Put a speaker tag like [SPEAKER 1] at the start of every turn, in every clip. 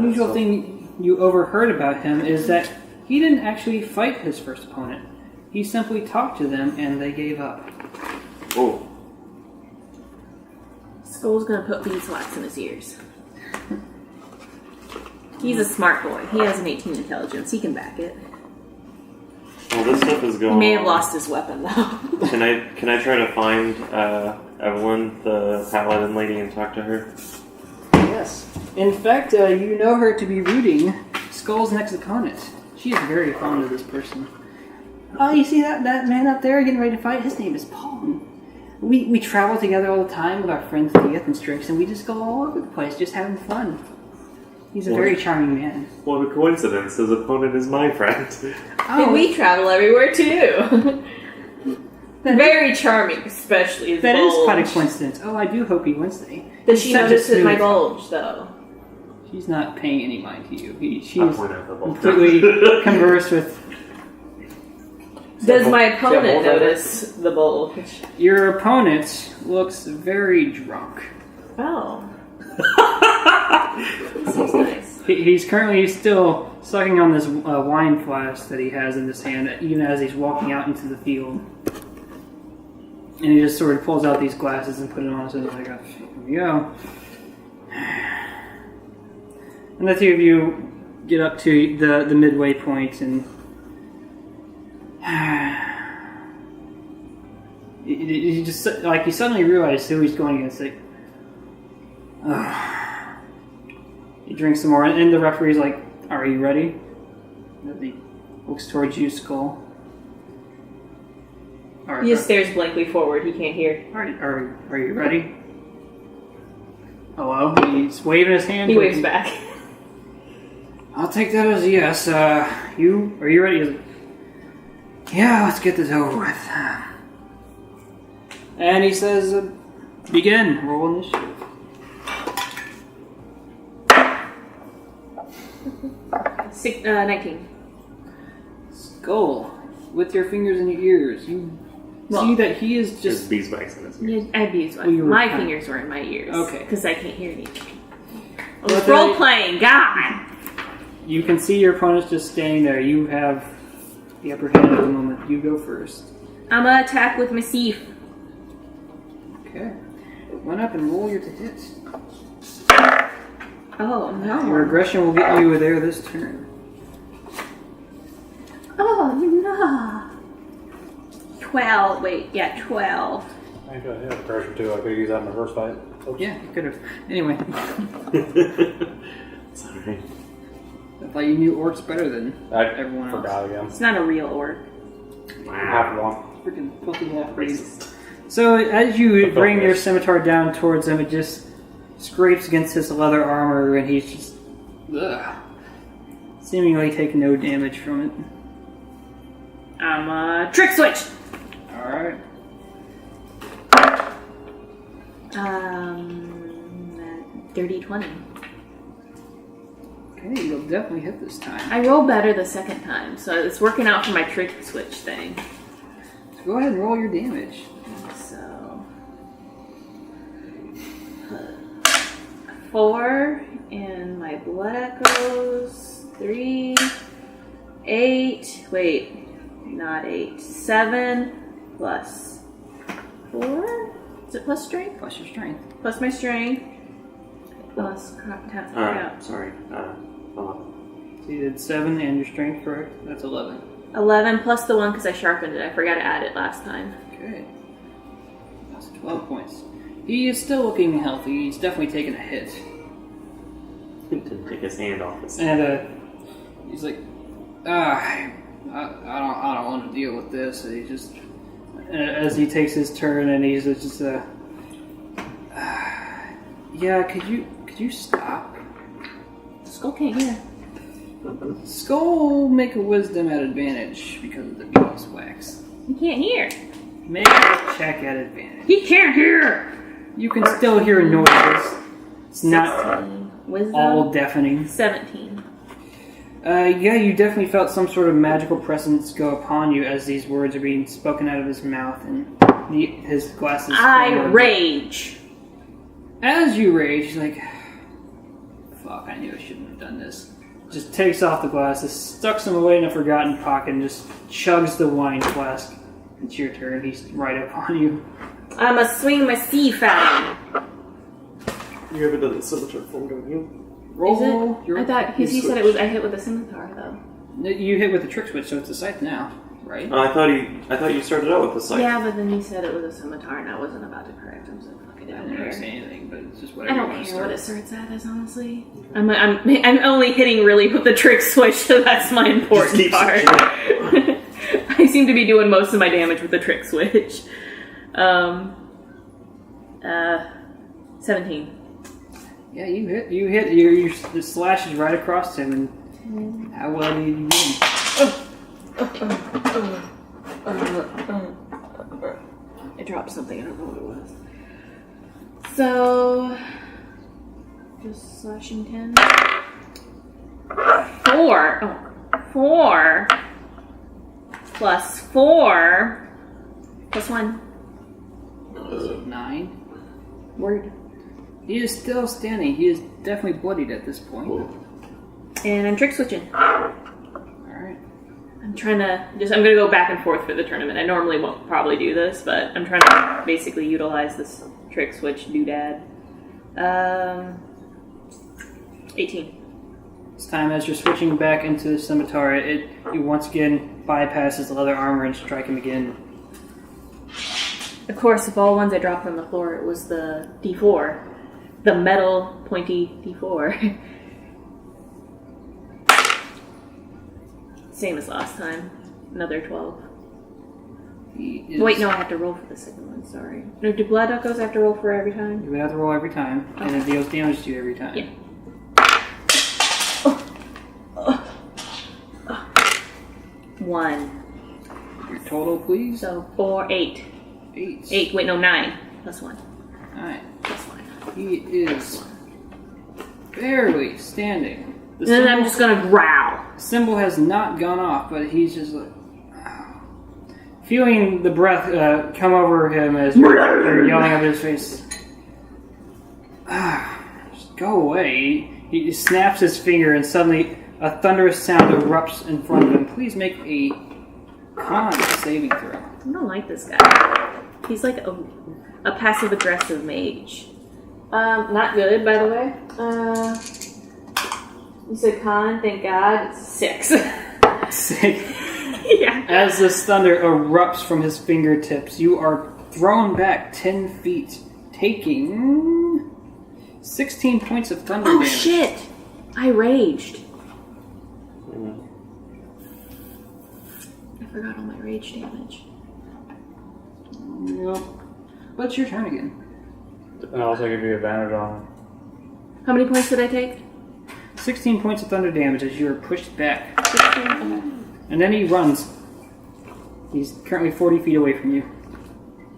[SPEAKER 1] unusual thing you overheard about him is that he didn't actually fight his first opponent. He simply talked to them and they gave up.
[SPEAKER 2] Oh.
[SPEAKER 3] Skoll's gonna put beeswax in his ears. He's a smart boy. He has an 18 intelligence. He can back it.
[SPEAKER 2] Well, this stuff is going.
[SPEAKER 3] He may have lost his weapon though.
[SPEAKER 2] Can I try to find Evelyn, the paladin lady, and talk to her?
[SPEAKER 1] Yes. In fact, you know her to be rooting Skoll's next opponent. She is very fond of this person. Oh, you see that man up there getting ready to fight? His name is Paultin. We travel together all the time with our friends Diath and Strix, and we just go all over the place, just having fun. He's a very charming man.
[SPEAKER 2] What a coincidence. His opponent is my friend.
[SPEAKER 3] Oh, and we travel everywhere too. Very charming, especially his
[SPEAKER 1] That
[SPEAKER 3] bulge.
[SPEAKER 1] is quite a coincidence. Oh, I do hope he wins today.
[SPEAKER 3] Does she notice my bulge, though?
[SPEAKER 1] She's not paying any mind to you. She's
[SPEAKER 2] completely
[SPEAKER 1] conversed with...
[SPEAKER 3] Does my opponent notice the bulge?
[SPEAKER 1] Your opponent looks very drunk.
[SPEAKER 3] Oh. This is nice.
[SPEAKER 1] He's currently still sucking on this wine flask that he has in his hand, even as he's walking out into the field. And he just sort of pulls out these glasses and put them on, so he's like, oh, here we go. And the two of you get up to the midway point, and you just like you suddenly realize who he's going against. Like, he drinks some more, and the referee's like, "Are you ready?" And he looks towards you, Skoll.
[SPEAKER 3] He just stares blankly forward. He can't hear.
[SPEAKER 1] Are you ready? Hello? He's waving his hand.
[SPEAKER 3] He waves back.
[SPEAKER 1] I'll take that as a yes. Are you ready? Like, yeah, let's get this over with. And he says, begin. Roll initiative.
[SPEAKER 3] 19.
[SPEAKER 1] Skoll, with your fingers in your ears, you see that he is just...
[SPEAKER 2] beeswax in his ears.
[SPEAKER 3] Yeah, I have beeswax. My fingers were in my ears.
[SPEAKER 1] Okay.
[SPEAKER 3] Because I can't hear anything. I was role-playing, God!
[SPEAKER 1] You can see your opponent's just standing there. You have the upper hand at the moment. You go first.
[SPEAKER 3] I'm gonna attack with my Sif.
[SPEAKER 1] Okay. Run up and roll your to hit.
[SPEAKER 3] Oh, no.
[SPEAKER 1] Your aggression will get you there this turn.
[SPEAKER 3] Oh, no. 12. Wait, yeah, 12.
[SPEAKER 4] I got hit aggression too. I could have used that in the first fight. Oops.
[SPEAKER 1] Yeah, you could have. Anyway.
[SPEAKER 2] Sorry.
[SPEAKER 1] I thought you knew orcs better than everyone else.
[SPEAKER 4] Forgot again.
[SPEAKER 3] It's not a real orc.
[SPEAKER 4] Half one.
[SPEAKER 1] Freaking filthy half-breeds. So as you bring your scimitar down towards him, it just scrapes against his leather armor, and he's just seemingly taking no damage from it.
[SPEAKER 3] I'm trick switch.
[SPEAKER 1] All right.
[SPEAKER 3] Dirty 20.
[SPEAKER 1] Okay, you'll definitely hit this time.
[SPEAKER 3] I roll better the second time, so it's working out for my trick switch thing.
[SPEAKER 1] So go ahead and roll your damage.
[SPEAKER 3] So 4, and my blood echoes 3, 8. Wait, not 8. 7 plus 4. Is it plus strength?
[SPEAKER 1] Plus your strength.
[SPEAKER 3] Plus my strength. Plus
[SPEAKER 2] Sorry.
[SPEAKER 1] So you did 7 and your strength, correct? That's 11.
[SPEAKER 3] 11 plus the 1 because I sharpened it. I forgot to add it last time.
[SPEAKER 1] Okay. That's 12 points. He is still looking healthy. He's definitely taken a hit.
[SPEAKER 2] Didn't take his hand off his
[SPEAKER 1] And he's like, I don't want to deal with this. And he just, as he takes his turn, and he's just, yeah, could you stop?
[SPEAKER 3] Skoll can't hear.
[SPEAKER 1] Skoll, make a wisdom at advantage because of the beeswax.
[SPEAKER 3] He can't hear.
[SPEAKER 1] Make a check at advantage.
[SPEAKER 3] He can't hear!
[SPEAKER 1] You can still hear noises. It's not
[SPEAKER 3] Wisdom?
[SPEAKER 1] all deafening.
[SPEAKER 3] 17.
[SPEAKER 1] Yeah, you definitely felt some sort of magical presence go upon you as these words are being spoken out of his mouth, and his glasses.
[SPEAKER 3] I rage.
[SPEAKER 1] As you rage, he's like, fuck, I knew I shouldn't have done this. Just takes off the glasses, stucks them away in a forgotten pocket, and just chugs the wine flask. It's your turn. He's right up on you.
[SPEAKER 3] I'm gonna swing my thief at him.
[SPEAKER 2] You haven't done the scimitar form, haven't you?
[SPEAKER 1] Roll.
[SPEAKER 3] I thought he said it was. I hit with a scimitar though.
[SPEAKER 1] You hit with the trick switch, so it's a scythe now, right?
[SPEAKER 2] I thought you started out with the scythe.
[SPEAKER 3] Yeah, but then he said it was a scimitar, and I wasn't about to correct him. So fuck it, I
[SPEAKER 1] I
[SPEAKER 3] don't
[SPEAKER 1] didn't
[SPEAKER 3] care.
[SPEAKER 1] say anything, but it's just
[SPEAKER 3] I
[SPEAKER 1] whatever you
[SPEAKER 3] don't
[SPEAKER 1] want to
[SPEAKER 3] care what it
[SPEAKER 1] start.
[SPEAKER 3] starts at as, honestly. I'm only hitting really with the trick switch, so that's my important
[SPEAKER 2] keep
[SPEAKER 3] part. I seem to be doing most of my damage with the trick switch. 17.
[SPEAKER 1] Yeah, you hit. Your slash is right across him, and how well do you do?
[SPEAKER 3] I dropped something, I don't know what it was. So, just slashing 10. 4. Oh, 4 plus 4 plus 1.
[SPEAKER 1] 9.
[SPEAKER 3] Word.
[SPEAKER 1] He is still standing. He is definitely bloodied at this point.
[SPEAKER 3] And I'm trick switching.
[SPEAKER 1] Alright.
[SPEAKER 3] I'm gonna go back and forth for the tournament. I normally won't probably do this, but I'm trying to basically utilize this trick switch doodad. 18.
[SPEAKER 1] This time, as you're switching back into the scimitar, you once again bypasses the leather armor and strike him again.
[SPEAKER 3] Of course, of all ones I dropped on the floor, it was the D4. The metal pointy D4. Same as last time. Another 12. Wait, no, I have to roll for the second one, sorry. No, do blood echoes I have to roll for every time?
[SPEAKER 1] You would have to roll every time, and it deals damage to you every time.
[SPEAKER 3] Yeah. 1.
[SPEAKER 1] Your total, please?
[SPEAKER 3] So 4, 8.
[SPEAKER 1] 8.
[SPEAKER 3] 8, wait, no, 9. Plus 1.
[SPEAKER 1] Alright.
[SPEAKER 3] Plus 1.
[SPEAKER 1] He is barely standing.
[SPEAKER 3] And then I'm just gonna growl.
[SPEAKER 1] Symbol has not gone off, but he's just like... feeling the breath come over him as you're yelling up his face. Just go away. He snaps his finger and suddenly a thunderous sound erupts in front of him. Please make a con saving throw.
[SPEAKER 3] I don't like this guy. He's like a passive-aggressive mage. Not good, by the way. You said con, thank God. It's 6.
[SPEAKER 1] 6.
[SPEAKER 3] Yeah.
[SPEAKER 1] As this thunder erupts from his fingertips, you are thrown back 10 feet, taking 16 points of thunder damage.
[SPEAKER 3] Oh, shit! I raged. I forgot all my rage damage.
[SPEAKER 1] Yep. But it's your turn again.
[SPEAKER 4] And also give you advantage on.
[SPEAKER 3] How many points did I take?
[SPEAKER 1] 16 points of thunder damage as you are pushed back.
[SPEAKER 3] 16? Okay.
[SPEAKER 1] And then he runs. He's currently 40 feet away from you.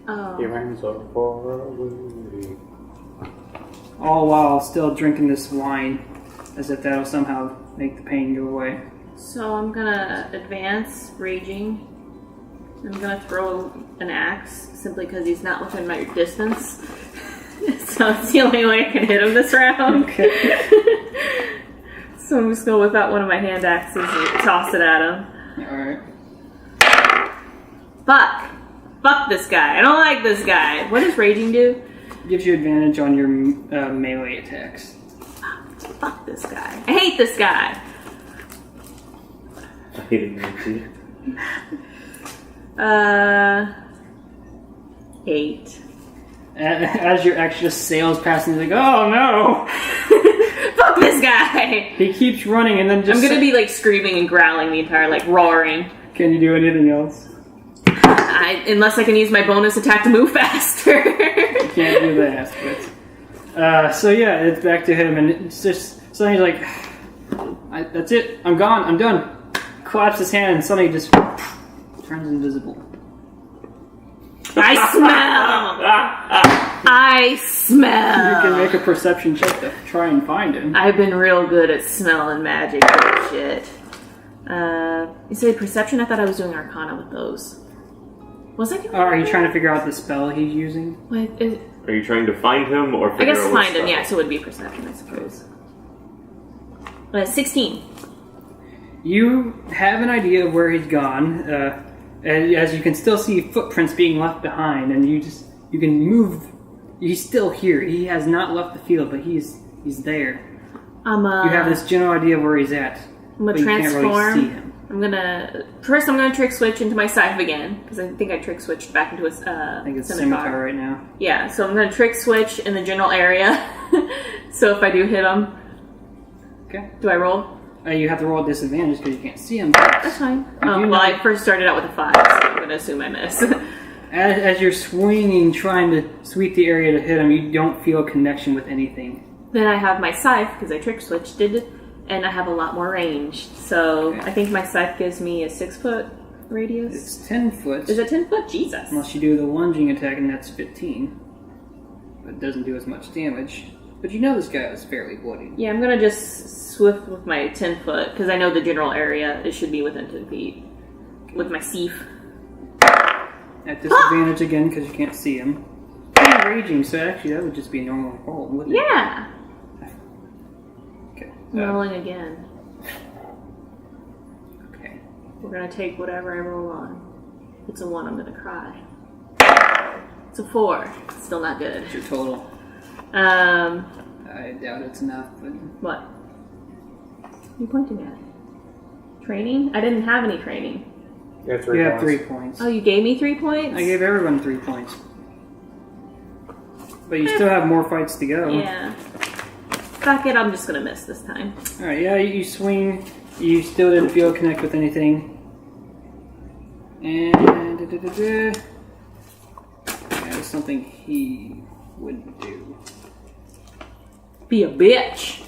[SPEAKER 3] Oh.
[SPEAKER 4] He ran so far away.
[SPEAKER 1] All while still drinking this wine, as if that'll somehow make the pain go away.
[SPEAKER 3] So I'm gonna advance, raging. I'm gonna throw an axe, simply because he's not within my distance. So it's the only way I can hit him this round.
[SPEAKER 1] Okay.
[SPEAKER 3] So I'm just gonna whip out one of my hand axes and toss it at him.
[SPEAKER 1] Alright.
[SPEAKER 3] Fuck this guy. I don't like this guy. What does raging do?
[SPEAKER 1] Gives you advantage on your melee attacks.
[SPEAKER 3] Fuck this guy. I hate this guy.
[SPEAKER 2] I hated you.
[SPEAKER 3] 8.
[SPEAKER 1] As your axe just sails past him, he's like, oh no!
[SPEAKER 3] Fuck this guy!
[SPEAKER 1] He keeps running and then just...
[SPEAKER 3] I'm gonna be like screaming and growling the entire, like roaring.
[SPEAKER 1] Can you do anything else?
[SPEAKER 3] Unless I can use my bonus attack to move faster.
[SPEAKER 1] You can't do that, but... so yeah, it's back to him, and it's just... Suddenly he's like, that's it, I'm gone, I'm done. Claps his hand and suddenly just turns invisible.
[SPEAKER 3] I smell!
[SPEAKER 1] You can make a perception check to try and find him.
[SPEAKER 3] I've been real good at smell and magic and shit. You said perception? I thought I was doing arcana with those. Was I doing
[SPEAKER 1] Are you trying to figure out the spell he's using?
[SPEAKER 3] Wait,
[SPEAKER 2] Are you trying to find him or
[SPEAKER 3] I
[SPEAKER 2] figure
[SPEAKER 3] guess
[SPEAKER 2] out what
[SPEAKER 3] find him,
[SPEAKER 2] spell?
[SPEAKER 3] yeah, so it would be perception, I suppose. 16.
[SPEAKER 1] You have an idea of where he's gone, as you can still see footprints being left behind, and you can move. He's still here. He has not left the field, but he's there. You have this general idea of where he's at.
[SPEAKER 3] I'm gonna
[SPEAKER 1] but you
[SPEAKER 3] transform.
[SPEAKER 1] can't really see him.
[SPEAKER 3] I'm gonna trick switch into my scythe again because I think I trick switched back into a
[SPEAKER 1] I think it's scimitar right now.
[SPEAKER 3] Yeah, so I'm gonna trick switch in the general area. So if I do hit him,
[SPEAKER 1] okay.
[SPEAKER 3] Do I roll?
[SPEAKER 1] You have to roll a disadvantage because you can't see him.
[SPEAKER 3] That's fine. Well, I first started out with a 5, so I'm gonna assume I miss.
[SPEAKER 1] As you're swinging, trying to sweep the area to hit him, you don't feel a connection with anything.
[SPEAKER 3] Then I have my scythe because I trick switched it, and I have a lot more range. So
[SPEAKER 1] okay.
[SPEAKER 3] I think my scythe gives me a 6-foot radius.
[SPEAKER 1] It's 10 foot.
[SPEAKER 3] Is it 10 foot? Jesus.
[SPEAKER 1] Unless you do the lunging attack, and that's 15. But it doesn't do as much damage. But you know this guy was fairly bloody.
[SPEAKER 3] Yeah, I'm gonna just swift with my 10 foot because I know the general area. It should be within 10 feet with my sieve.
[SPEAKER 1] At disadvantage again because you can't see him. He's raging, so actually that would just be a normal roll, wouldn't it?
[SPEAKER 3] Yeah.
[SPEAKER 1] Okay.
[SPEAKER 3] Rolling again.
[SPEAKER 1] Okay.
[SPEAKER 3] We're gonna take whatever I roll on. If it's a 1, I'm gonna cry. It's a 4. It's still not good.
[SPEAKER 1] What's your total? I doubt it's enough, but...
[SPEAKER 3] What? What are you pointing at? Training? I didn't have any training.
[SPEAKER 4] You have 3
[SPEAKER 1] You
[SPEAKER 4] points.
[SPEAKER 1] have 3 points.
[SPEAKER 3] Oh, you gave me 3 points?
[SPEAKER 1] I gave everyone 3 points. But you still have more fights to go.
[SPEAKER 3] Yeah. Fuck it, I'm just gonna miss this time.
[SPEAKER 1] Alright, yeah, you swing. You still didn't feel connect with anything. And... That is something he wouldn't do.
[SPEAKER 3] Be a bitch.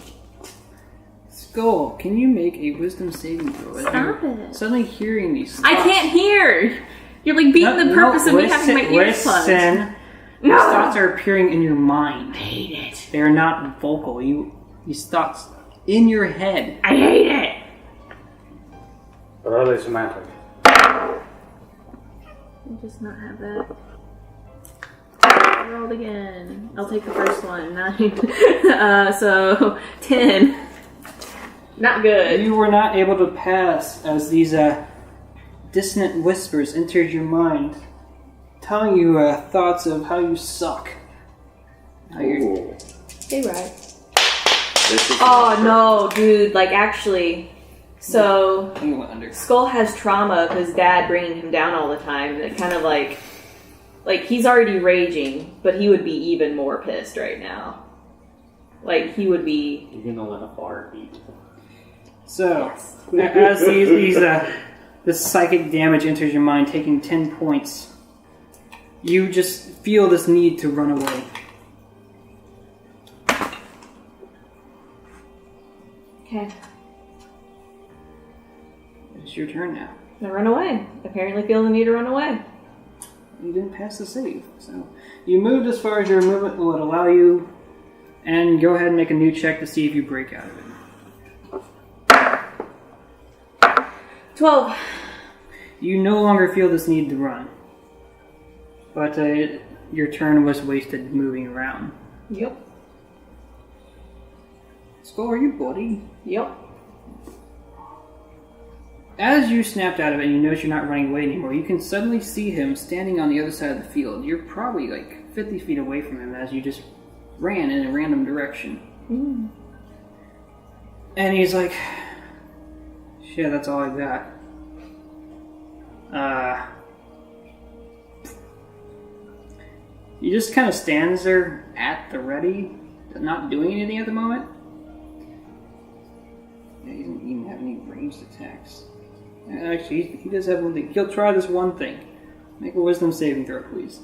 [SPEAKER 1] Skoll, can you make a wisdom saving throw?
[SPEAKER 3] Stop it.
[SPEAKER 1] Suddenly hearing these thoughts.
[SPEAKER 3] I can't hear! You're like beating the purpose of me having my ears plugged.
[SPEAKER 1] Listen.
[SPEAKER 3] No.
[SPEAKER 1] These thoughts are appearing in your mind.
[SPEAKER 3] I hate it.
[SPEAKER 1] They are not vocal. These thoughts in your head.
[SPEAKER 3] I hate it!
[SPEAKER 4] But are they semantic?
[SPEAKER 3] I'll just not have that. I rolled again. I'll take the first one. 9. So 10. Not good.
[SPEAKER 1] You were not able to pass as these dissonant whispers entered your mind, telling you thoughts of how you suck. How you're...
[SPEAKER 3] Hey, right. Oh no, dude! Like actually, so
[SPEAKER 1] You went under.
[SPEAKER 3] Skoll has trauma of his dad bringing him down all the time. And it kind of like he's already raging, but he would be even more pissed right now. Like he would be.
[SPEAKER 2] You're gonna let a fart beat.
[SPEAKER 1] So, as this psychic damage enters your mind, taking 10 points, you just feel this need to run away.
[SPEAKER 3] Okay.
[SPEAKER 1] It's your turn now.
[SPEAKER 3] I run away. Apparently feel the need to run away.
[SPEAKER 1] You didn't pass the save, so you moved as far as your movement will allow you, and go ahead and make a new check to see if you break out of it.
[SPEAKER 3] 12.
[SPEAKER 1] You no longer feel this need to run, but your turn was wasted moving around.
[SPEAKER 3] Yep.
[SPEAKER 1] Skoll, are you bloody?
[SPEAKER 3] Yep.
[SPEAKER 1] As you snapped out of it and you notice you're not running away anymore, you can suddenly see him standing on the other side of the field. You're probably like 50 feet away from him as you just ran in a random direction.
[SPEAKER 3] Mm.
[SPEAKER 1] And he's like, shit, that's all I got. He just kind of stands there at the ready, not doing anything at the moment. Yeah, he doesn't even have any ranged attacks. Actually, he does have one thing. He'll try this one thing. Make a wisdom saving throw, please.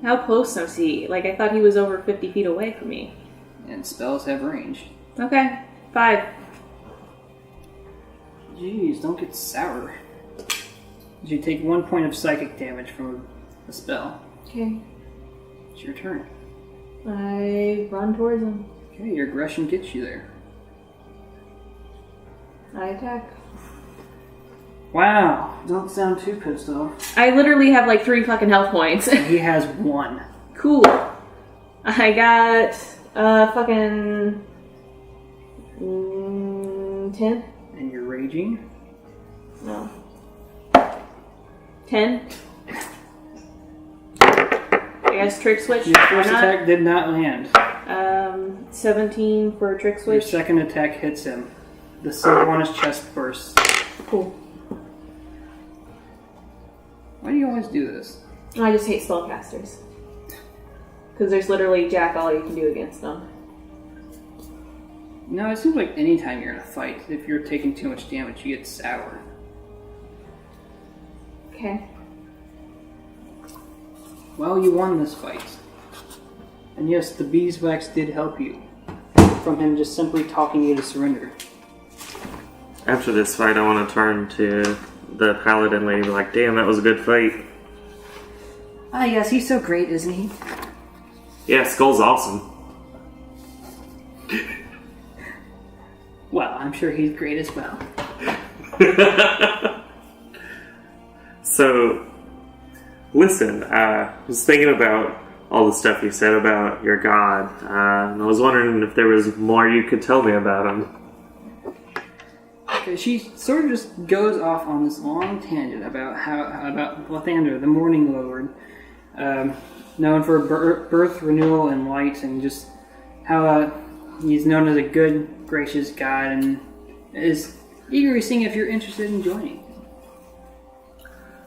[SPEAKER 3] How close is he? Like, I thought he was over 50 feet away from me.
[SPEAKER 1] And spells have range.
[SPEAKER 3] Okay. 5.
[SPEAKER 1] Jeez, don't get sour. You take 1 point of psychic damage from a spell.
[SPEAKER 3] Okay.
[SPEAKER 1] It's your turn.
[SPEAKER 3] I run towards him.
[SPEAKER 1] Okay, your aggression gets you there.
[SPEAKER 3] I attack.
[SPEAKER 1] Wow, don't sound too pissed off.
[SPEAKER 3] I literally have like 3 fucking health points.
[SPEAKER 1] He has 1.
[SPEAKER 3] Cool. I got fucking 10?
[SPEAKER 1] And you're raging.
[SPEAKER 3] No. 10? I guess trick switch.
[SPEAKER 1] Your first attack did not land.
[SPEAKER 3] 17 for a trick
[SPEAKER 1] Your
[SPEAKER 3] switch.
[SPEAKER 1] second attack hits him. The silver on his chest bursts.
[SPEAKER 3] Cool.
[SPEAKER 1] Why do you always do this?
[SPEAKER 3] I just hate spellcasters. Because there's literally jack all you can do against them.
[SPEAKER 1] No, it seems like anytime you're in a fight, if you're taking too much damage, you get sour.
[SPEAKER 3] Okay.
[SPEAKER 1] Well, you won this fight. And yes, the beeswax did help you. From him just simply talking you to surrender.
[SPEAKER 2] After this fight, I want to turn to the paladin lady and be like, damn, that was a good fight.
[SPEAKER 1] Ah, yes, he's so great, isn't he?
[SPEAKER 2] Yeah, Skoll's awesome.
[SPEAKER 1] Well, I'm sure he's great as well.
[SPEAKER 2] So, listen, I was thinking about all the stuff you said about your god, and I was wondering if there was more you could tell me about him.
[SPEAKER 1] Okay, she sort of just goes off on this long tangent about about Lathander, the Morning Lord, known for birth, renewal, and light, and just how he's known as a good, gracious god, and is eagerly seeing if you're interested in joining.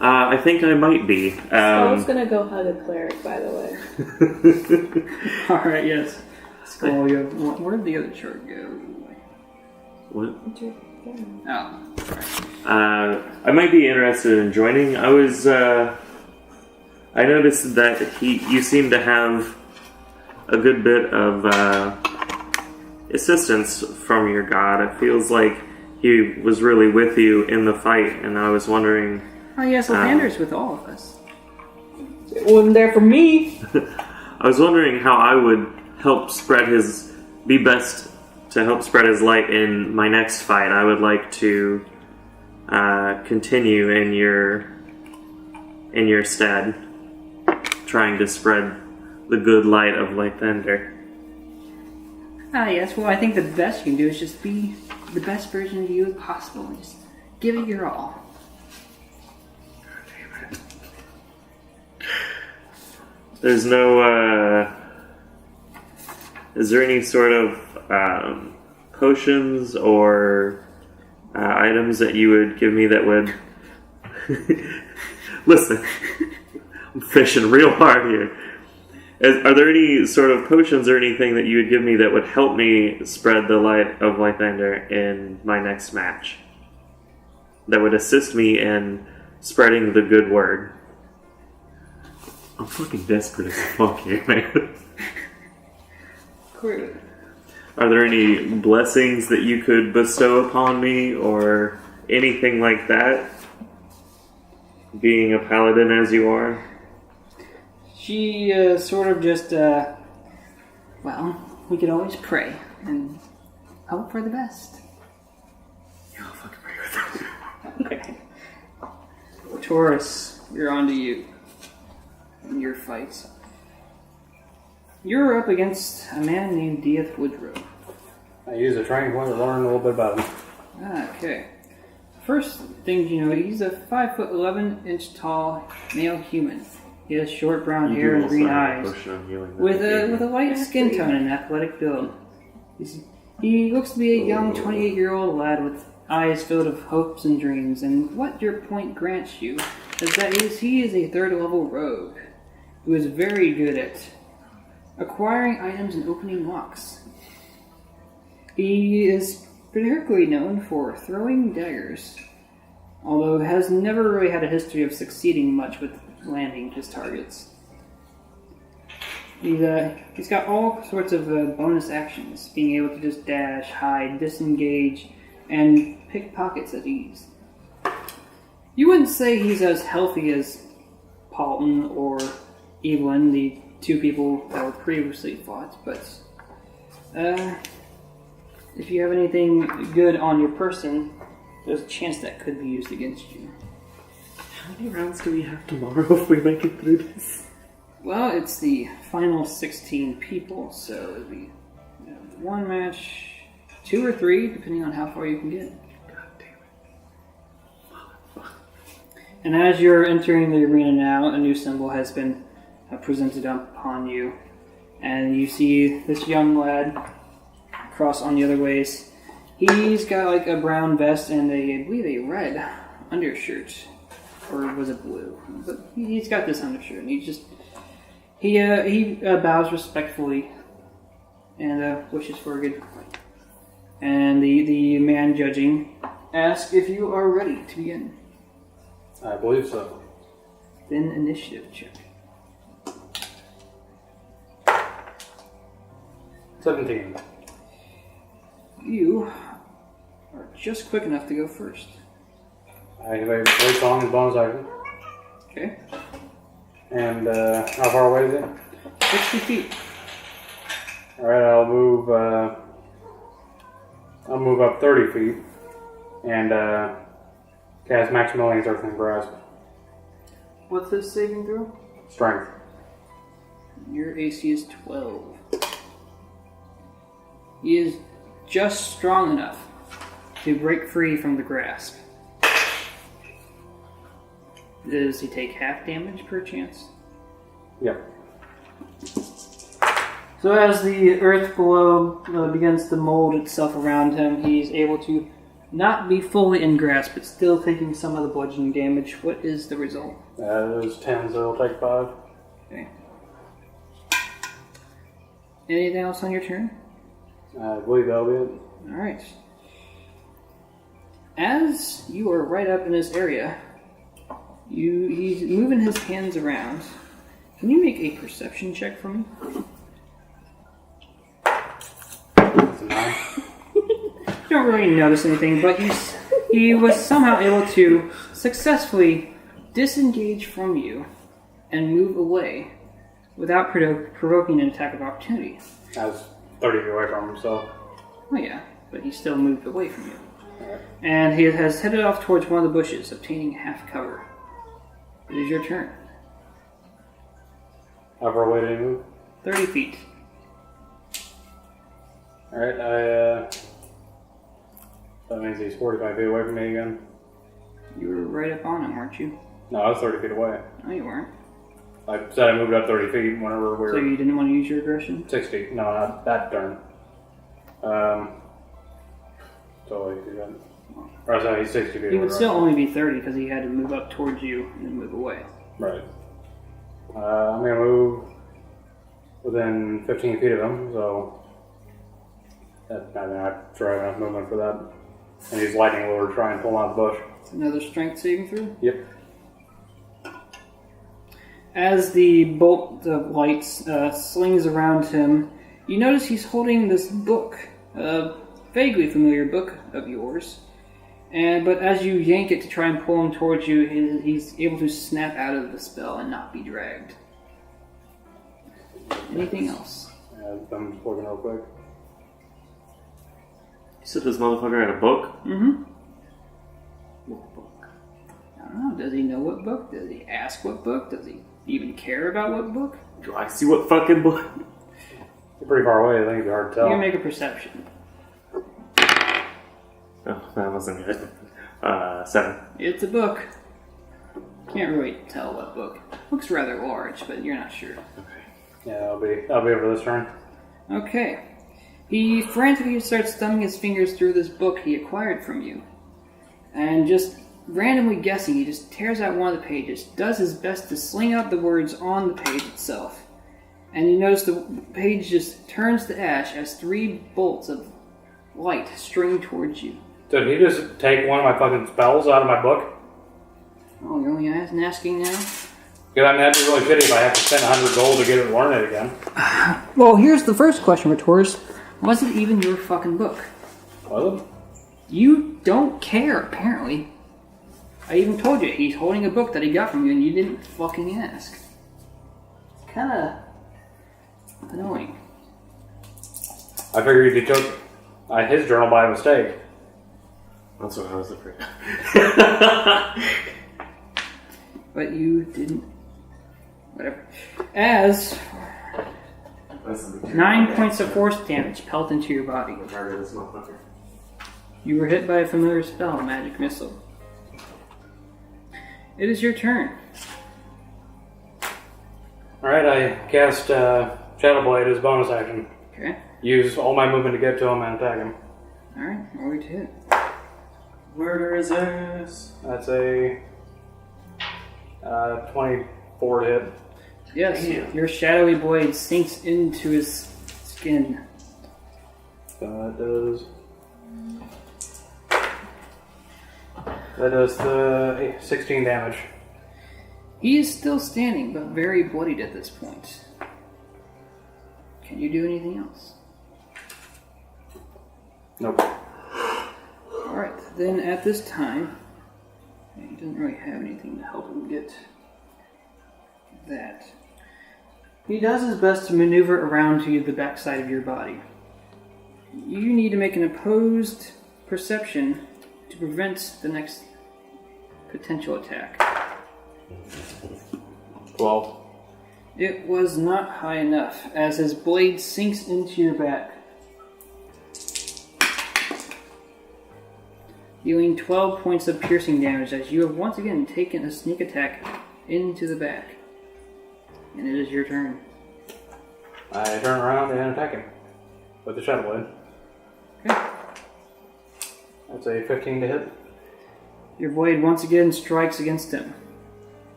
[SPEAKER 2] I think I might be.
[SPEAKER 3] I was gonna go hug a cleric, by the way.
[SPEAKER 1] Alright, yes. Skoll, you have one. Where'd the other chart go?
[SPEAKER 2] What?
[SPEAKER 1] Oh, sorry.
[SPEAKER 2] I might be interested in joining. I noticed that you seem to have a good bit of assistance from your god. It feels like he was really with you in the fight, and I was wondering...
[SPEAKER 1] Oh yes, Lathander's with all of us.
[SPEAKER 3] It wasn't there for me.
[SPEAKER 2] I was wondering how I would help be best to help spread his light in my next fight. I would like to continue in your stead, trying to spread the good light of Lathander.
[SPEAKER 1] Ah yes, well I think the best you can do is just be the best version of you as possible and just give it your all.
[SPEAKER 2] There's no, is there any sort of potions or items that you would give me that would... Listen, I'm fishing real hard here. Are there any sort of potions or anything that you would give me that would help me spread the light of Lathander in my next match? That would assist me in spreading the good word? I'm fucking desperate as fuck here, man.
[SPEAKER 1] Cool.
[SPEAKER 2] Are there any blessings that you could bestow upon me, or anything like that? Being a paladin as you are?
[SPEAKER 1] She sort of just, well, we could always pray and hope for the best.
[SPEAKER 2] Yeah, I'll fucking pray with that.
[SPEAKER 1] Okay. Rotoris, you're on to you. In your fights. You're up against a man named Diath Woodrow.
[SPEAKER 4] I use a training point to learn a little bit about him.
[SPEAKER 1] Okay. First thing you know, he's a 5'11" tall male human. He has short brown hair and green eyes, with a light skin tone and athletic build. He looks to be a young 28-year-old lad with eyes filled with hopes and dreams. And what your point grants you is that he is a third-level rogue who is very good at acquiring items and opening locks. He is particularly known for throwing daggers, although has never really had a history of succeeding much with landing his targets. He's got all sorts of bonus actions, being able to just dash, hide, disengage, and pick pockets at ease. You wouldn't say he's as healthy as Paultin or Evelyn, the two people that were previously fought, but if you have anything good on your person, there's a chance that could be used against you.
[SPEAKER 2] How many rounds do we have tomorrow if we make it through this?
[SPEAKER 1] Well, it's the final 16 people, so it'll be one match, 2 or 3, depending on how far you can get.
[SPEAKER 2] God damn it.
[SPEAKER 1] And as you're entering the arena now, a new symbol has been presented upon you. And you see this young lad cross on the other ways. He's got like a brown vest and I believe a red undershirt. Or was it blue? But he's got this undershirt and he bows respectfully and wishes for a good fight. And the man judging asks if you are ready to begin.
[SPEAKER 4] I believe so.
[SPEAKER 1] Then initiative check.
[SPEAKER 4] 17.
[SPEAKER 1] You are just quick enough to go first.
[SPEAKER 4] I activate Great Song as bonus action.
[SPEAKER 1] Okay.
[SPEAKER 4] And how far away is it?
[SPEAKER 1] 60 feet.
[SPEAKER 4] Alright, I'll move up 30 feet and cast Maximilian's Earthling Grasp.
[SPEAKER 1] What's this saving throw?
[SPEAKER 4] Strength.
[SPEAKER 1] Your AC is 12. He is just strong enough to break free from the grasp. Does he take half damage per chance?
[SPEAKER 4] Yep.
[SPEAKER 1] So as the earth below begins to mold itself around him, he's able to not be fully in grasp, but still taking some of the bludgeoning damage. What is the result?
[SPEAKER 4] It was 10, so it'll take 5.
[SPEAKER 1] Okay. Anything else on your turn?
[SPEAKER 4] I believe that'll be it.
[SPEAKER 1] Alright. As you are right up in this area, he's moving his hands around. Can you make a perception check for me?
[SPEAKER 4] It's a 9.
[SPEAKER 1] You don't really notice anything, but he was somehow able to successfully disengage from you and move away without provoking an attack of opportunity.
[SPEAKER 4] I was 30 feet away from him, so.
[SPEAKER 1] Oh yeah, but he still moved away from you.
[SPEAKER 4] Alright.
[SPEAKER 1] And he has headed off towards one of the bushes, obtaining half cover. It is your turn.
[SPEAKER 4] How far away did he move?
[SPEAKER 1] 30 feet.
[SPEAKER 4] Alright, that means he's 45 feet away from me again.
[SPEAKER 1] You were right up on him, weren't you?
[SPEAKER 4] No, I was 30 feet away.
[SPEAKER 1] No, you weren't.
[SPEAKER 4] I said I moved up 30 feet whenever we were...
[SPEAKER 1] So you didn't want to use your aggression?
[SPEAKER 4] 60. No, not that turn. Totally do that. Or sorry, he's 60 feet
[SPEAKER 1] He
[SPEAKER 4] away.
[SPEAKER 1] would still only be 30 because he had to move up towards you and then move away.
[SPEAKER 4] Right. I'm going to move within 15 feet of him, so... I'm sure I have enough movement for that. And use lightning lure to try and pull him out of the bush.
[SPEAKER 1] Another strength saving throw?
[SPEAKER 4] Yep.
[SPEAKER 1] As the bolt of light slings around him, you notice he's holding this book, a vaguely familiar book of yours. But as you yank it to try and pull him towards you, he's able to snap out of the spell and not be dragged. Anything else?
[SPEAKER 4] I'm just looking real quick.
[SPEAKER 2] You said this motherfucker had a book?
[SPEAKER 1] Mm-hmm.
[SPEAKER 2] What book?
[SPEAKER 1] I don't know. Does he know what book? Does he ask what book? Does he even care about what book?
[SPEAKER 2] Do I see what fucking book?
[SPEAKER 4] You're pretty far away, I think it'd be hard to tell.
[SPEAKER 1] You can make a perception.
[SPEAKER 2] Oh, that wasn't it. 7.
[SPEAKER 1] It's a book. Can't really tell what book. Looks rather large, but you're not sure.
[SPEAKER 2] Okay.
[SPEAKER 4] Yeah, I'll be over this turn.
[SPEAKER 1] Okay. He frantically starts thumbing his fingers through this book he acquired from you. And just randomly guessing, he just tears out one of the pages, does his best to sling out the words on the page itself. And you notice the page just turns to ash as 3 bolts of light string towards you.
[SPEAKER 4] Did he just take one of my fucking spells out of my book?
[SPEAKER 1] Oh, you're only asking now?
[SPEAKER 4] Because I mean, that'd be really shitty if I have to spend 100 gold to get it to learn it again.
[SPEAKER 1] Well, here's the first question, Rotoris. Was it even your fucking book?
[SPEAKER 4] Was it?
[SPEAKER 1] You don't care, apparently. I even told you, he's holding a book that he got from you and you didn't fucking ask. It's kinda annoying.
[SPEAKER 4] I figured he took his journal by mistake.
[SPEAKER 2] That's what I was afraid of.
[SPEAKER 1] But you didn't. Whatever. As 9 points of force damage pelt into your body. You were hit by a familiar spell, Magic Missile. It is your turn.
[SPEAKER 4] Alright, I cast Shadow Blade as bonus action.
[SPEAKER 1] Okay.
[SPEAKER 4] Use all my movement to get to him and attack him.
[SPEAKER 1] Alright, roll your hit.
[SPEAKER 2] Murder is this?
[SPEAKER 4] That's a 24 to hit.
[SPEAKER 1] Yes,
[SPEAKER 2] Damn.
[SPEAKER 1] your shadowy blade sinks into his skin.
[SPEAKER 4] So that does the 16 damage.
[SPEAKER 1] He is still standing, but very bloodied at this point. Can you do anything else?
[SPEAKER 4] Nope.
[SPEAKER 1] Alright, then at this time, he doesn't really have anything to help him get that. He does his best to maneuver around to the backside of your body. You need to make an opposed perception to prevent the next potential attack.
[SPEAKER 4] 12.
[SPEAKER 1] It was not high enough, as his blade sinks into your back, dealing 12 points of piercing damage as you have once again taken a sneak attack into the back. And it is your turn.
[SPEAKER 4] I turn around and attack him with the Shadow Blade.
[SPEAKER 1] Okay.
[SPEAKER 4] That's a 15 to hit.
[SPEAKER 1] Your blade once again strikes against him.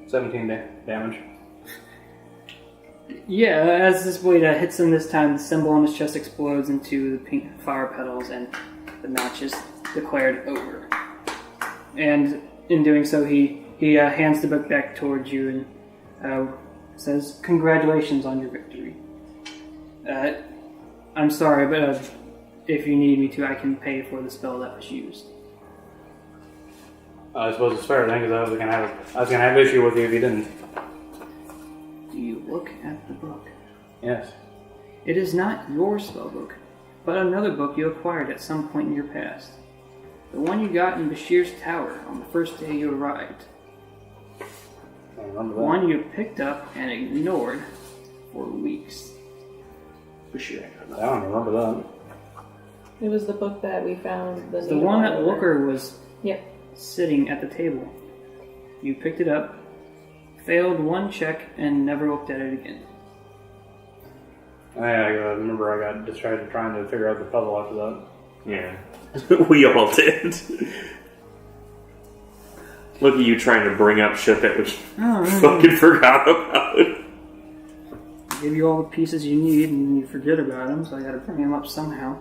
[SPEAKER 4] 17 damage.
[SPEAKER 1] Yeah, as this blade hits him this time, the symbol on his chest explodes into the pink flower petals and the match is declared over. And in doing so, he hands the book back towards you and says, "Congratulations on your victory. I'm sorry, but if you need me to, I can pay for the spell that was used."
[SPEAKER 4] I suppose it's fair then, because I was gonna have issue with you if you didn't.
[SPEAKER 1] Do you look at the book?
[SPEAKER 4] Yes.
[SPEAKER 1] It is not your spell book, but another book you acquired at some point in your past. The one you got in Bashir's tower on the first day you arrived.
[SPEAKER 4] I remember
[SPEAKER 1] The
[SPEAKER 4] that.
[SPEAKER 1] one you picked up and ignored for weeks.
[SPEAKER 2] Bashir.
[SPEAKER 4] I don't remember that.
[SPEAKER 3] It was the book that we found.
[SPEAKER 1] The one that Looker was
[SPEAKER 3] Yep.
[SPEAKER 1] sitting at the table. You picked it up, failed one check, and never looked at it again.
[SPEAKER 4] I remember I got distracted trying to figure out the puzzle after that.
[SPEAKER 2] Yeah. We all did. Look at you trying to bring up shit that we fucking forgot about.
[SPEAKER 1] I give you all the pieces you need, and you forget about them, so I gotta bring them up somehow.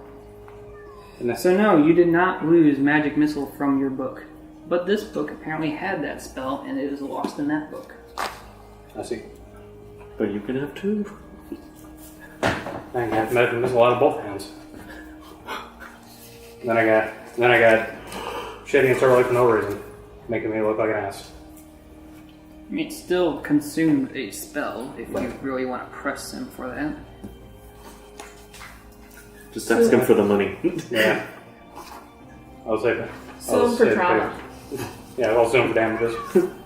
[SPEAKER 1] So no, you did not lose Magic Missile from your book. But this book apparently had that spell, and it is lost in that book.
[SPEAKER 4] I see.
[SPEAKER 2] But you can have two.
[SPEAKER 4] I have to Magic Missile out of both hands. Then I got shitty and Starlight for no reason, making me look like an ass.
[SPEAKER 1] I mean, it still consumed a spell, if you really want to press him for that.
[SPEAKER 2] Just ask him for the money.
[SPEAKER 4] Yeah. I'll save it.
[SPEAKER 3] Sue him for trauma.
[SPEAKER 4] Yeah, I'll sue him for damages.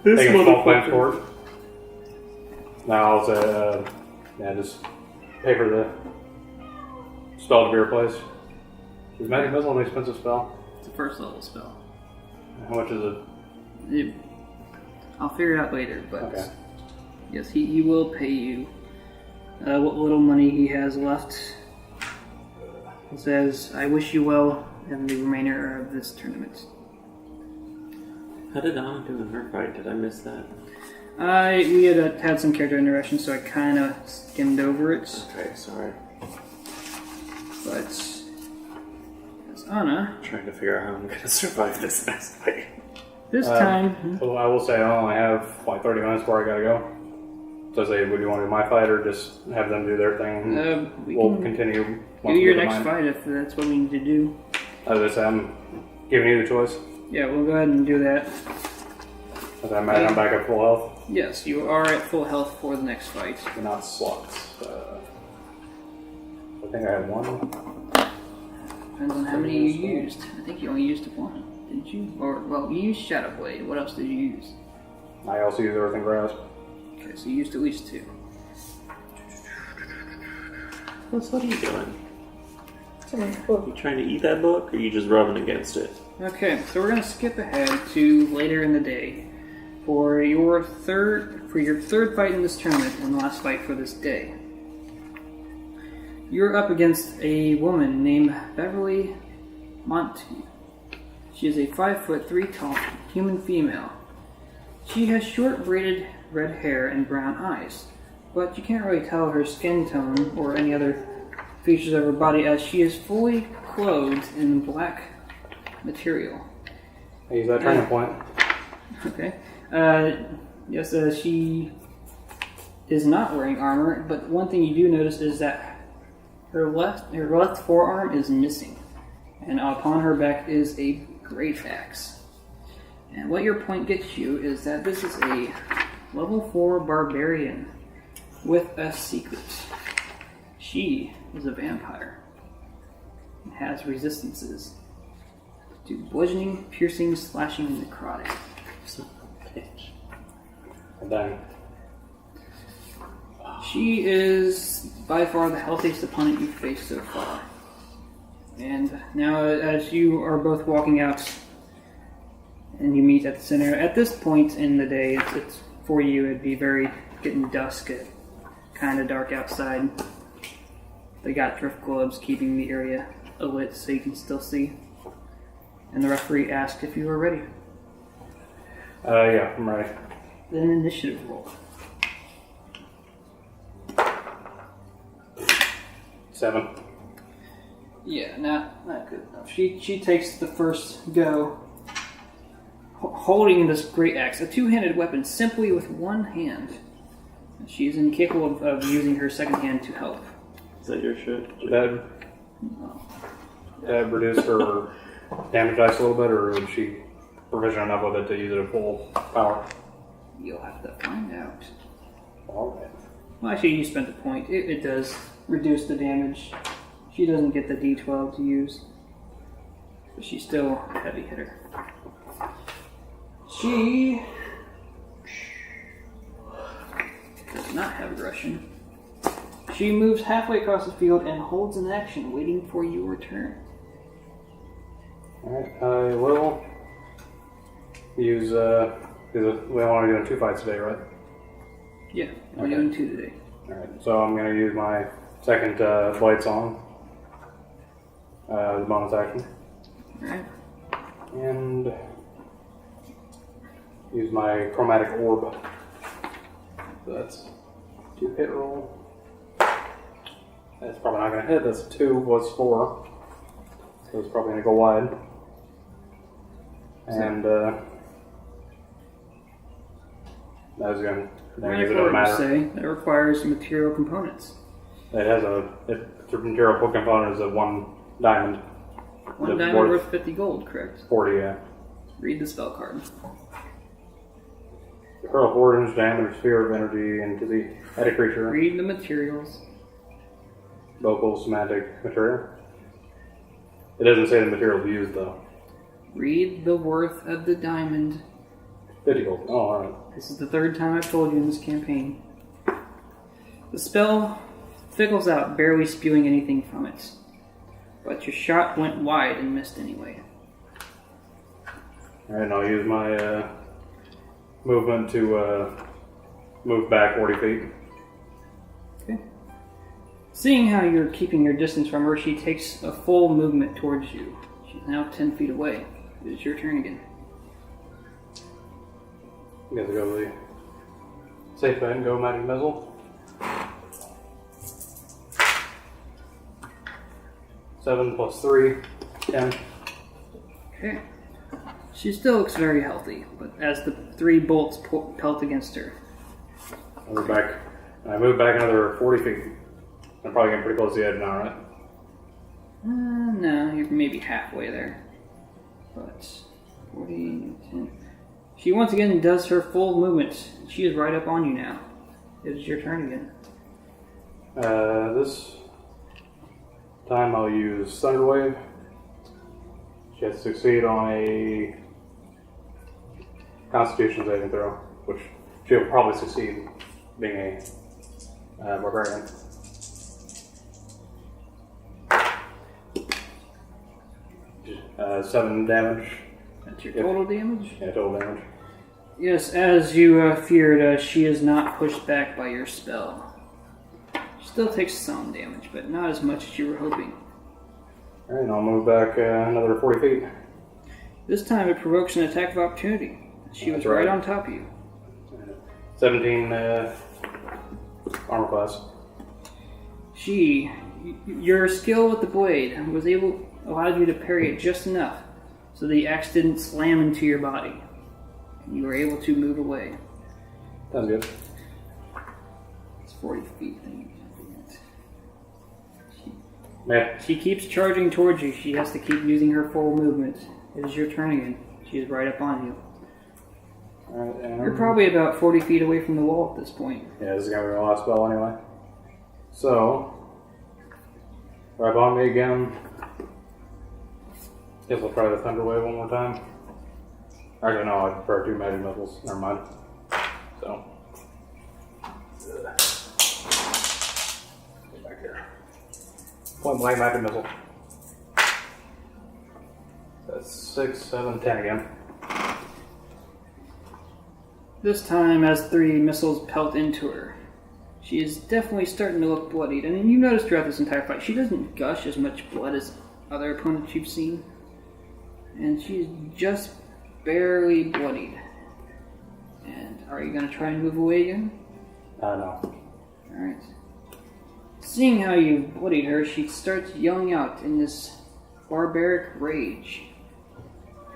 [SPEAKER 2] This
[SPEAKER 4] Taking small claims
[SPEAKER 2] motherfucker.
[SPEAKER 4] for it. No, I'll say, just pay for the spell to be replaced. Is Magic Missile an expensive spell?
[SPEAKER 1] It's a first level spell.
[SPEAKER 4] How much is it?
[SPEAKER 1] I'll figure it out later, but
[SPEAKER 4] Okay.
[SPEAKER 1] yes, he will pay you what little money he has left. He says, "I wish you well in the remainder of this tournament."
[SPEAKER 2] How did Anna do in her fight? Did I miss that?
[SPEAKER 1] We had some character interaction, so I kind of skimmed over it.
[SPEAKER 2] Okay, sorry.
[SPEAKER 1] But as Anna,
[SPEAKER 2] I'm trying to figure out how I'm gonna survive this next fight.
[SPEAKER 1] this time,
[SPEAKER 4] Well, I will say I only have like 30 minutes before I gotta go. So I say, would you want to do my fight or just have them do their thing?
[SPEAKER 1] we
[SPEAKER 4] We'll
[SPEAKER 1] can
[SPEAKER 4] continue.
[SPEAKER 1] do
[SPEAKER 4] once we
[SPEAKER 1] your
[SPEAKER 4] get to
[SPEAKER 1] next
[SPEAKER 4] mine.
[SPEAKER 1] fight if that's what we need to do.
[SPEAKER 4] As I say, I'm giving you the choice.
[SPEAKER 1] Yeah, we'll go ahead and do that.
[SPEAKER 4] As I'm back at full health.
[SPEAKER 1] Yes, you are at full health for the next fight.
[SPEAKER 4] But not slots. I think I had one.
[SPEAKER 1] Depends on how many you used. I think you only used one, didn't you? Or, well, you used Shadow Blade. What else did you use?
[SPEAKER 4] I also use Earth and Grasp.
[SPEAKER 1] Okay, so you used at least 2.
[SPEAKER 2] What are you doing? You trying to eat that book, or are you just rubbing against it?
[SPEAKER 1] Okay, so we're going to skip ahead to later in the day for your third fight in this tournament and the last fight for this day. You're up against a woman named Beverly Monty. She is a 5'3" tall human female. She has short braided red hair and brown eyes, but you can't really tell her skin tone or any other features of her body as she is fully clothed in black material.
[SPEAKER 4] I use that training point.
[SPEAKER 1] Okay. Yes, she is not wearing armor, but one thing you do notice is that her left forearm is missing, and upon her back is a great axe. And what your point gets you is that this is a level 4 barbarian with a secret. She is a vampire and has resistances to bludgeoning, piercing, slashing, and necrotic.
[SPEAKER 2] Son of a bitch.
[SPEAKER 4] And then
[SPEAKER 1] She is by far the healthiest opponent you've faced so far. And now, as you are both walking out and you meet at the center, at this point in the day, it's for you, it'd be very getting dusk, kind of dark outside. They got drift globes keeping the area lit so you can still see. And the referee asked if you were ready.
[SPEAKER 4] yeah, I'm ready.
[SPEAKER 1] Then initiative roll.
[SPEAKER 4] 7.
[SPEAKER 1] Yeah, not good enough. She takes the first go, holding this great axe, a two-handed weapon, simply with one hand. She's incapable of using her second hand to help.
[SPEAKER 2] Is that your shit?
[SPEAKER 4] Did that reduce her damage dice a little bit, or was she proficient enough with it to use it at full power?
[SPEAKER 1] You'll have to find out.
[SPEAKER 4] Alright.
[SPEAKER 1] Well, actually, you spent a point. It does reduce the damage. She doesn't get the D12 to use, but she's still a heavy hitter. She does not have aggression. She moves halfway across the field and holds an action, waiting for your turn.
[SPEAKER 4] Alright, I will use, we want to do 2 fights today, right?
[SPEAKER 1] Yeah, we're
[SPEAKER 4] Okay.
[SPEAKER 1] doing 2 today.
[SPEAKER 4] Alright, so I'm going to use my second Blade Song, the bonus action,
[SPEAKER 1] Alright.
[SPEAKER 4] and use my Chromatic Orb. So that's 2 hit roll. That's probably not going to hit. That's 2 plus 4. So it's probably going to go wide. And that's going to give it a matter.
[SPEAKER 1] Say that requires material components.
[SPEAKER 4] It has the material book component is a 1 diamond.
[SPEAKER 1] 1 diamond worth 50 gold, correct?
[SPEAKER 4] 40, yeah.
[SPEAKER 1] Read the spell card.
[SPEAKER 4] Hurl 4 damage sphere of energy into the at a creature.
[SPEAKER 1] Read the materials.
[SPEAKER 4] Local semantic material. It doesn't say the material used though.
[SPEAKER 1] Read the worth of the diamond.
[SPEAKER 4] 50 gold. Oh, alright.
[SPEAKER 1] This is the 3rd time I've told you in this campaign. The spell fickles out, barely spewing anything from it. But your shot went wide and missed anyway.
[SPEAKER 4] Alright, and I'll use my movement to move back 40 feet.
[SPEAKER 1] Okay. Seeing how you're keeping your distance from her, she takes a full movement towards you. She's now 10 feet away. It's your turn again.
[SPEAKER 4] You guys go the safe bet and go magic missile. 7 plus 3, 10.
[SPEAKER 1] Okay. She still looks very healthy, but as the 3 bolts pelt against her.
[SPEAKER 4] I move back another 40 feet. I'm probably getting pretty close to the edge now, right?
[SPEAKER 1] No, you're maybe halfway there. But 40, 10. She once again does her full movement. She is right up on you now. It is your turn again.
[SPEAKER 4] This time I'll use Thunder Wave. She has to succeed on a Constitution saving throw. which she'll probably succeed being a barbarian. Seven damage.
[SPEAKER 1] That's your total damage?
[SPEAKER 4] Yeah, total damage.
[SPEAKER 1] Yes, as you feared, she is not pushed back by your spell. She still takes some damage, but not as much as you were hoping.
[SPEAKER 4] Alright, and I'll move back another 40 feet.
[SPEAKER 1] This time it provokes an attack of opportunity. She was right on top of you.
[SPEAKER 4] 17 armor class.
[SPEAKER 1] Your skill with the blade allowed you to parry it just enough so the axe didn't slam into your body. You were able to move away.
[SPEAKER 4] Sounds good.
[SPEAKER 1] It's 40 feet.
[SPEAKER 4] Yeah.
[SPEAKER 1] She keeps charging towards you. She has to keep using her full movement. It is your turn again. She is right up on you.
[SPEAKER 4] Alright, and
[SPEAKER 1] You're probably about 40 feet away from the wall at this point.
[SPEAKER 4] yeah, this is gonna be my last spell anyway. So, right on me again. Guess I'll try the Thunder Wave one more time. Actually, no, I prefer 2 magic missiles. Never mind. So, get back here. Point blank magic missile. That's 6, 7, 10 again.
[SPEAKER 1] This time, as 3 missiles pelt into her, she is definitely starting to look bloodied. And you notice throughout this entire fight, she doesn't gush as much blood as other opponents you've seen. And she's just barely bloodied. And are you going to try and move away again?
[SPEAKER 4] No.
[SPEAKER 1] Alright. Seeing how you bloodied her, she starts yelling out in this barbaric rage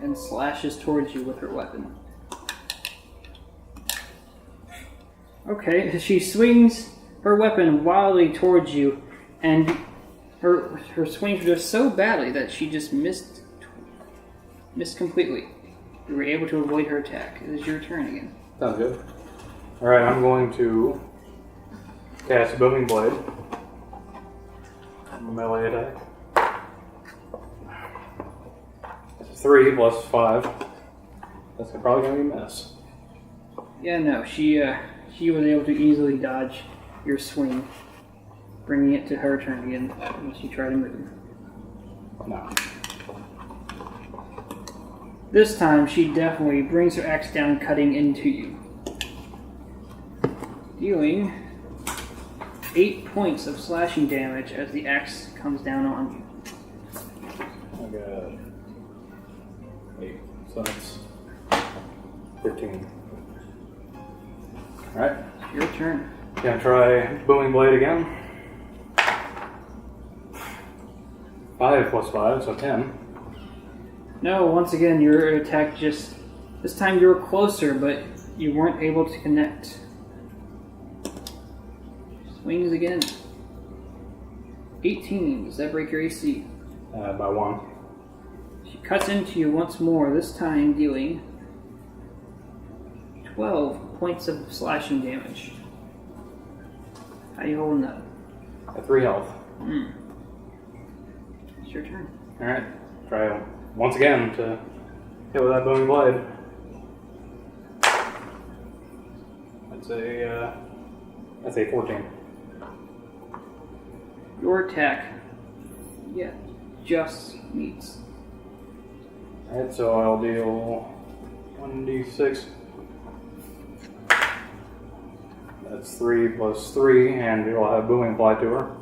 [SPEAKER 1] and slashes towards you with her weapon. Okay, she swings her weapon wildly towards you, and her swings were just so badly that she just missed completely. You were able to avoid her attack. It is your turn again.
[SPEAKER 4] Sounds good. Alright, I'm going to cast Booming Blade. Melee attack. That's 3 plus 5. That's probably going to be a miss.
[SPEAKER 1] Yeah, no, she was able to easily dodge your swing, bringing it to her turn again when she tried to move.
[SPEAKER 4] No.
[SPEAKER 1] This time, she definitely brings her axe down, cutting into you, dealing 8 points of slashing damage as the axe comes down on you.
[SPEAKER 4] I got 8, so that's 15. Alright,
[SPEAKER 1] Your turn.
[SPEAKER 4] gonna try Booming Blade again. 5 plus 5, so 10.
[SPEAKER 1] No, once again, your attack just... This time you were closer, but you weren't able to connect. Swings again. 18. Does that break your AC?
[SPEAKER 4] By 1.
[SPEAKER 1] She cuts into you once more, this time dealing 12 points of slashing damage. How you holding up?
[SPEAKER 4] At 3 health.
[SPEAKER 1] It's your turn.
[SPEAKER 4] Alright, try once again to hit with that Booming Blade. That's a 14.
[SPEAKER 1] Your attack, just meets.
[SPEAKER 4] Alright, so I'll deal 1d6. That's 3 plus 3, and it'll have booming applied to her.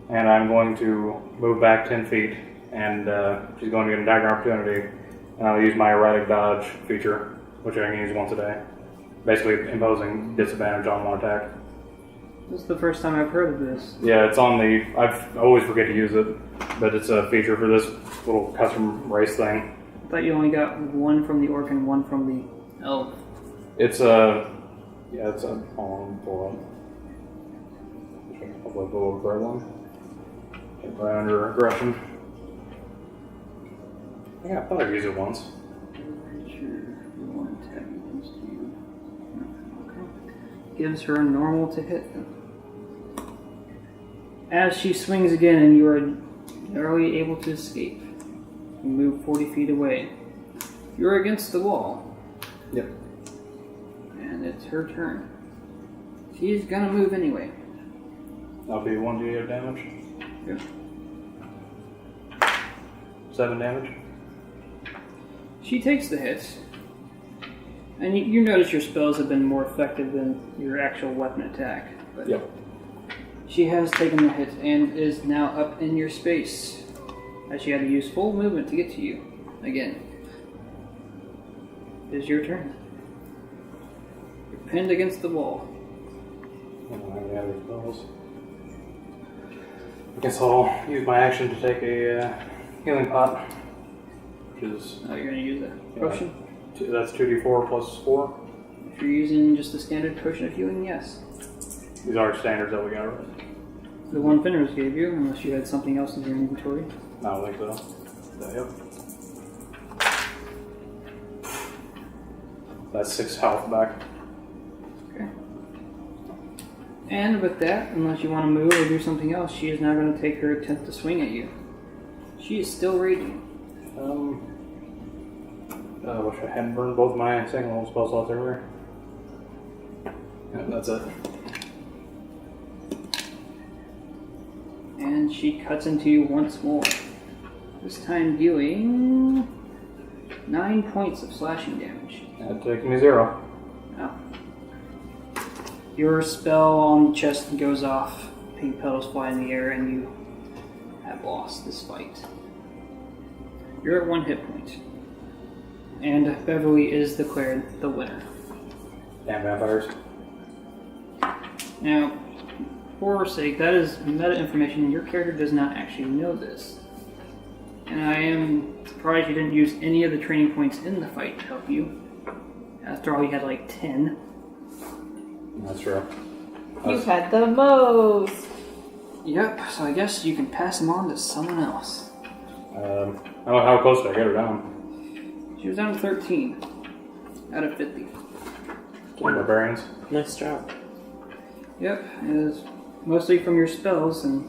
[SPEAKER 4] And I'm going to move back 10 feet, and she's going to get a dagger opportunity. And I'll use my erratic dodge feature, which I can use once a day. Basically imposing disadvantage on one attack.
[SPEAKER 1] This is the first time I've heard of this.
[SPEAKER 4] Yeah, it's on the... I always forget to use it, but it's a feature for this little custom race thing.
[SPEAKER 1] I thought you only got one from the orc and one from the elf.
[SPEAKER 4] It's a... Yeah, it's a... Hold on, pull up. I'll go over the one. Right under aggression. Yeah, I thought I'd use it once.
[SPEAKER 1] Gives her a normal to hit. As she swings again and you are narrowly able to escape, you move 40 feet away. You're against the wall.
[SPEAKER 4] Yep.
[SPEAKER 1] and it's her turn. She's gonna move anyway.
[SPEAKER 4] That'll be 1d8 of damage.
[SPEAKER 1] Yep.
[SPEAKER 4] 7 damage.
[SPEAKER 1] She takes the hit. And you notice your spells have been more effective than your actual weapon attack. But
[SPEAKER 4] Yep.
[SPEAKER 1] she has taken the hit and is now up in your space, as she had to use full movement to get to you. Again. It is your turn. You're pinned against the wall.
[SPEAKER 4] I don't have any other spells. I guess I'll use my action to take a healing pot, which is...
[SPEAKER 1] Oh, you're going to use a potion?
[SPEAKER 4] That's 2d4 plus 4.
[SPEAKER 1] If you're using just a standard potion of healing, yes.
[SPEAKER 4] These are standards that we got, right?
[SPEAKER 1] The one Fenris gave you, unless you had something else in your inventory.
[SPEAKER 4] I don't think so. Yep. That's 6 health back.
[SPEAKER 1] Okay. And with that, unless you want to move or do something else, she is now going to take her attempt to swing at you. She is still raging.
[SPEAKER 4] I wish I hadn't burned both my single spell slots earlier. Yeah, that's it.
[SPEAKER 1] And she cuts into you once more. This time dealing 9 points of slashing damage.
[SPEAKER 4] That takes me 0.
[SPEAKER 1] Oh. Your spell on the chest goes off, pink petals fly in the air, and you have lost this fight. You're at 1 hit point. And Beverly is declared the winner.
[SPEAKER 4] Damn vampires.
[SPEAKER 1] Now, for her sake, that is meta information, and your character does not actually know this. And I am surprised you didn't use any of the training points in the fight to help you. After all, you had like 10.
[SPEAKER 4] That's true.
[SPEAKER 3] You've had the most.
[SPEAKER 1] Yep, so I guess you can pass them on to someone else.
[SPEAKER 4] How close did I get her down?
[SPEAKER 1] She was down to 13 out of 50.
[SPEAKER 4] Barbarians.
[SPEAKER 2] Nice job.
[SPEAKER 1] Yep, it was mostly from your spells, and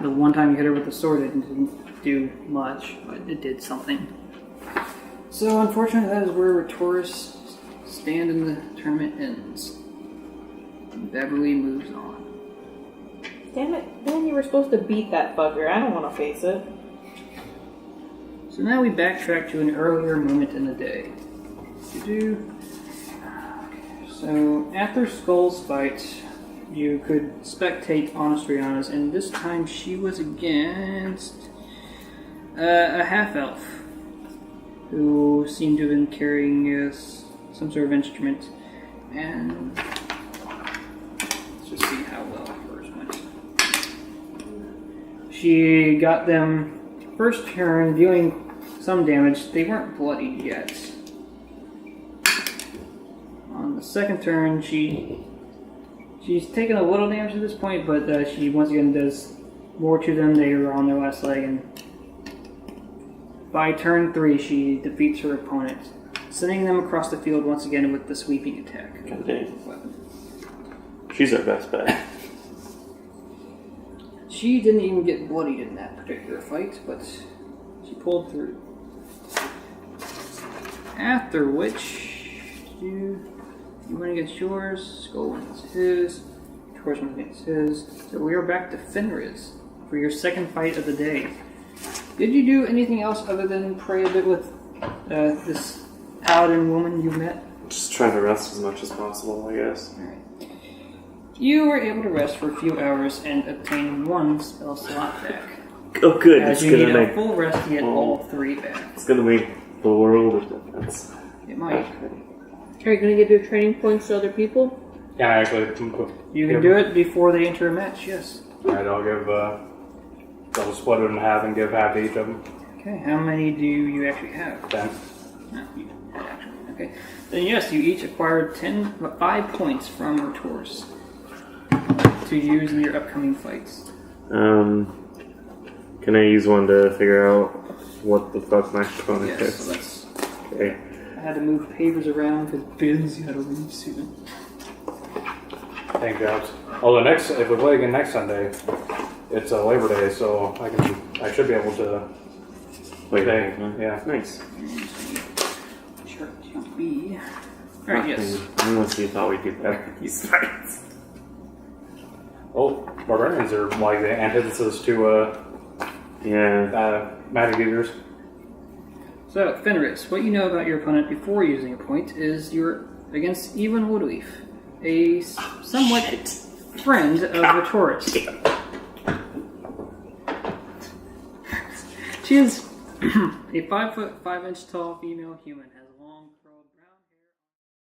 [SPEAKER 1] the one time you hit her with the sword, it didn't do much, but it did something. So, unfortunately, that is where Rotoris stand in the tournament ends. And Beverly moves on.
[SPEAKER 3] Damn it, then you were supposed to beat that fucker. I don't want to face it.
[SPEAKER 1] So now we backtrack to an earlier moment in the day. So, after Skoll's fight, you could spectate Onostriana's, and this time she was against a half-elf who seemed to have been carrying some sort of instrument. And let's just see how well hers went. She got them first turn, dealing some damage. They weren't bloodied yet. On the second turn, she's taken a little damage at this point, but she once again does more to them. They are on their last leg, and by turn 3, she defeats her opponent, sending them across the field once again with the sweeping attack.
[SPEAKER 2] God dang.
[SPEAKER 1] Weapon.
[SPEAKER 2] She's our best bet.
[SPEAKER 1] She didn't even get bloodied in that particular fight, but she pulled through. After which, you went against yours, Skoll went against his, Torch went against his. So we are back to Fenris for your second fight of the day. Did you do anything else other than pray a bit with this paladin woman you met?
[SPEAKER 2] Just try to rest as much as possible, I guess.
[SPEAKER 1] Alright. You were able to rest for a few hours and obtain 1 spell slot back.
[SPEAKER 2] Oh, good.
[SPEAKER 1] As
[SPEAKER 2] It's
[SPEAKER 1] you
[SPEAKER 2] gonna
[SPEAKER 1] need
[SPEAKER 2] make
[SPEAKER 1] a full rest to get all 3 back.
[SPEAKER 2] it's gonna make the world of difference.
[SPEAKER 1] It might.
[SPEAKER 3] Are you going to give your training points to other people?
[SPEAKER 4] Yeah, actually.
[SPEAKER 1] You can do it before they enter a match, yes.
[SPEAKER 4] Alright, I'll split it in half and give half to each of them.
[SPEAKER 1] Okay, how many do you actually have?
[SPEAKER 4] 10.
[SPEAKER 1] No, you don't actually. Okay. Then yes, you each acquired 5 points from Rotoris to use in your upcoming fights.
[SPEAKER 2] Can I use one to figure out what the fuck my opponent
[SPEAKER 1] Yes,
[SPEAKER 2] is?
[SPEAKER 1] so that's...
[SPEAKER 2] Okay.
[SPEAKER 1] I had to move papers around because Biz had to leave soon.
[SPEAKER 4] Thank jobs. Although if we play again next Sunday, it's a Labor Day, so I should be able to
[SPEAKER 2] Wait,
[SPEAKER 4] stay. Yeah.
[SPEAKER 2] Nice.
[SPEAKER 1] Chart 2B. Alright, yes.
[SPEAKER 2] I want to see if I would get better at these fights.
[SPEAKER 4] Oh, barbarians are like the antithesis to
[SPEAKER 2] Yeah.
[SPEAKER 4] magic users.
[SPEAKER 1] So, Fenris, what you know about your opponent before using a point is you're against Even Woodleaf, a somewhat friend of Rotoris. She is a 5'5" tall female human,